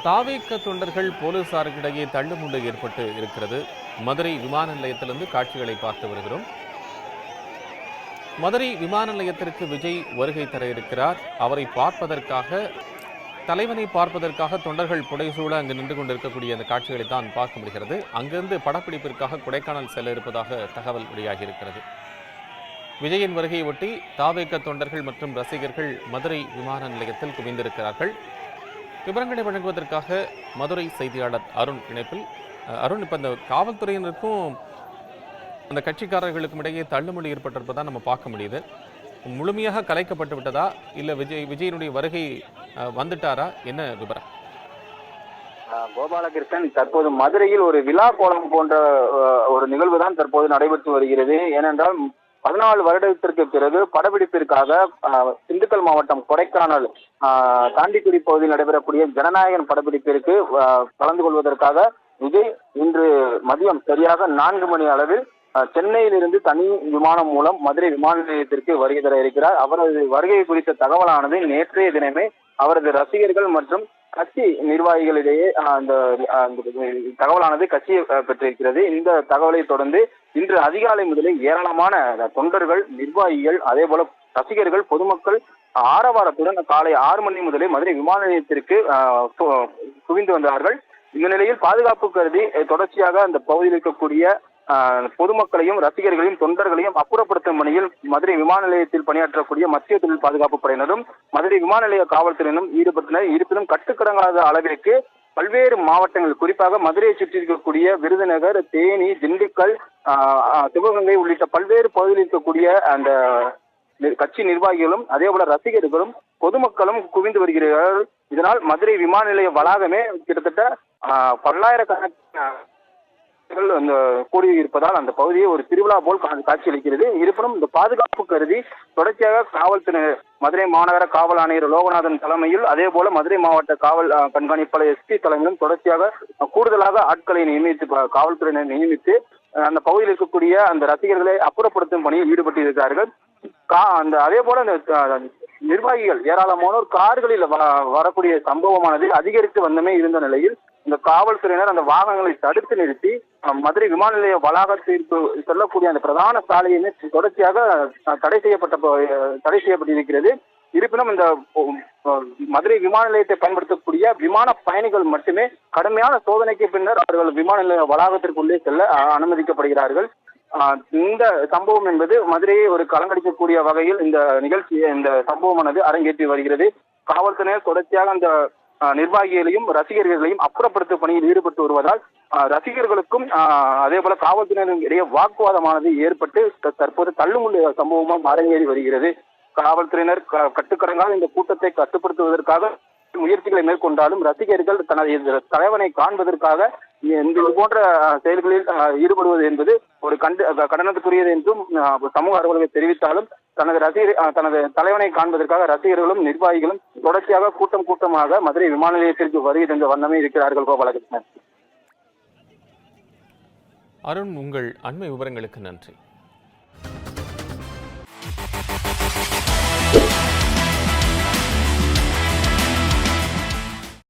தாவேக தொண்டர்கள் போலீசாருக்கிடையே தள்ளுமுள்ளு ஏற்பட்டு இருக்கிறது. மதுரை விமான நிலையத்திலிருந்து காட்சிகளை பார்த்து வருகிறோம். மதுரை விமான நிலையத்திற்கு விஜய் வருகை தர இருக்கிறார். அவரை பார்ப்பதற்காக, தலைவனை பார்ப்பதற்காக தொண்டர்கள் புடைசூழ அங்கு நின்று கொண்டிருக்கக்கூடிய அந்த காட்சிகளை தான் பார்க்க முடிகிறது. அங்கிருந்து படப்பிடிப்பிற்காக கொடைக்கானல் செல்ல இருப்பதாக தகவல் வெளியாகி இருக்கிறது. விஜயின் வருகையை ஒட்டி தாவேக தொண்டர்கள் மற்றும் ரசிகர்கள் மதுரை விமான நிலையத்தில் குவிந்திருக்கிறார்கள். விவரங்களை வழங்குவதற்காக மதுரை செய்தியாளர் அருண் இணைப்பில். அருண், இப்போ இந்த காவல்துறையினருக்கும் அந்த கட்சிக்காரர்களுக்கும் இடையே தள்ளுமுள்ளு ஏற்பட்டிருப்பதா நம்ம பார்க்க முடியுது. முழுமையாக கலைக்கப்பட்டு விட்டதா, இல்லை விஜயனுடைய வருகை வந்துட்டாரா, என்ன விவரம்? கோபாலகிருஷ்ணன், தற்போது மதுரையில் ஒரு விழா கோலம் போன்ற ஒரு நிகழ்வு தான் தற்போது நடைபெற்று வருகிறது. ஏனென்றால் 14 வருடத்திற்கு பிறகு படப்பிடிப்பிற்காக திண்டுக்கல் மாவட்டம் கொடைக்கானல் தாண்டிக்குடி பகுதியில் நடைபெறக்கூடிய ஜனநாயகன் படப்பிடிப்பிற்கு கலந்து கொள்வதற்காக விஜய் இன்று மதியம் சரியாக 4 மணி அளவில் சென்னையிலிருந்து தனி விமானம் மூலம் மதுரை விமான நிலையத்திற்கு வருகை தர இருக்கிறார். அவரது வருகை குறித்த தகவலானது நேற்றைய தினமே அவரது ரசிகர்கள் மற்றும் கட்சி நிர்வாகிகளிடையே அந்த தகவலானது கட்சியை பெற்றிருக்கிறது. இந்த தகவலை தொடர்ந்து இன்று அதிகாலை முதலே ஏராளமான தொண்டர்கள், நிர்வாகிகள், அதே போல ரசிகர்கள், பொதுமக்கள் ஆரவாரத்துடன் காலை 6 மணி முதலே மதுரை விமான நிலையத்திற்கு குவிந்து வந்தார்கள். இந்த நிலையில் பாதுகாப்பு கருதி தொடர்ச்சியாக அந்த பகுதியில் இருக்கக்கூடிய பொதுமக்களையும் ரசிகர்களையும் தொண்டர்களையும் அப்புறப்படுத்தும் பணியில் மதுரை விமான நிலையத்தில் பணியாற்றக்கூடிய மத்திய தொழில் பாதுகாப்பு படையினரும் மதுரை விமான நிலைய காவல்துறையினரும் ஈடுபட்டனர். இருப்பினும் கட்டுக்கடங்காத அளவிற்கு பல்வேறு மாவட்டங்கள், குறிப்பாக மதுரையை சுற்றி இருக்கக்கூடிய விருதுநகர், தேனி, திண்டுக்கல், சிவகங்கை உள்ளிட்ட பல்வேறு பகுதியில் இருக்கக்கூடிய அந்த கட்சி நிர்வாகிகளும் அதே போல ரசிகர்களும் பொதுமக்களும் குவிந்து வருகிறார்கள். இதனால் மதுரை விமான நிலைய வளாகமே கிட்டத்தட்ட பல்லாயிரக்கணக்கான அந்த கூடி இருப்பதால் அந்த பகுதியை ஒரு திருவிழா போல் காட்சியளிக்கிறது. இருப்பினும் இந்த பாதுகாப்பு கருதி தொடர்ச்சியாக காவல்துறை, மதுரை மாநகர காவல் ஆணையர் லோகநாதன் தலைமையில், அதே போல மதுரை மாவட்ட காவல் கண்காணிப்பாளர் எஸ்பி தலைமையிலும் தொடர்ச்சியாக கூடுதலாக ஆட்களை நியமித்து, காவல்துறையினர் நியமித்து அந்த பகுதியில் இருக்கக்கூடிய அந்த ரசிகர்களை அப்புறப்படுத்தும் பணியில் ஈடுபட்டு இருக்கிறார்கள். அதே போல அந்த நிர்வாகிகள் ஏராளமானோர் கார்களில் வரக்கூடிய சம்பவமானது அதிகரித்து வந்தமே இருந்த நிலையில் இந்த காவல்துறையினர் அந்த வாகனங்களை தடுத்து நிறுத்தி மதுரை விமான நிலைய வளாகத்திற்கு செல்லக்கூடிய அந்த பிரதான சாலையை தொடர்ச்சியாக தடை செய்யப்பட்டிருக்கிறது. இருப்பினும் இந்த மதுரை விமான நிலையத்தை பயன்படுத்தக்கூடிய விமான பயணிகள் மட்டுமே கடுமையான சோதனைக்கு பின்னர் அவர்கள் விமான நிலைய வளாகத்திற்குள்ளே செல்ல அனுமதிக்கப்படுகிறார்கள். இந்த சம்பவம் என்பது மதுரையை ஒரு கலங்கடிக்கக்கூடிய வகையில் இந்த சம்பவமானது அரங்கேற்றி வருகிறது. காவல்துறையினர் தொடர்ச்சியாக அந்த நிர்வாகிகளையும் ரசிகர்களையும் அப்புறப்படுத்தும் பணியில் ஈடுபட்டு வருவதால் ரசிகர்களுக்கும் அதே போல காவல்துறையினரும் இடையே வாக்குவாதமானது ஏற்பட்டு தற்போது தள்ளுமுள்ளு சம்பவமும் அரங்கேறி வருகிறது. காவல்துறையினர் கட்டுக்கடங்காத இந்த கூட்டத்தை கட்டுப்படுத்துவதற்காக முயற்சிகளை மேற்கொண்டாலும் ரசிகர்கள் தனது தலைவனை காண்பதற்காக இது போன்ற செயல்களில் ஈடுபடுவது என்பது ஒரு கண்டனத்துக்குரியது என்றும் சமூக ஆர்வலர்கள் தெரிவித்தாலும் தனது தலைவனை காண்பதற்காக ரசிகர்களும் நிர்வாகிகளும் தொடர்ச்சியாக கூட்டமாக மதுரை விமான நிலையத்திற்கு வருகை தந்த வண்ணமே இருக்கிறார்கள். கோபாலகிருஷ்ணன். அருண், உங்கள் அண்மை விவரங்களுக்கு நன்றி.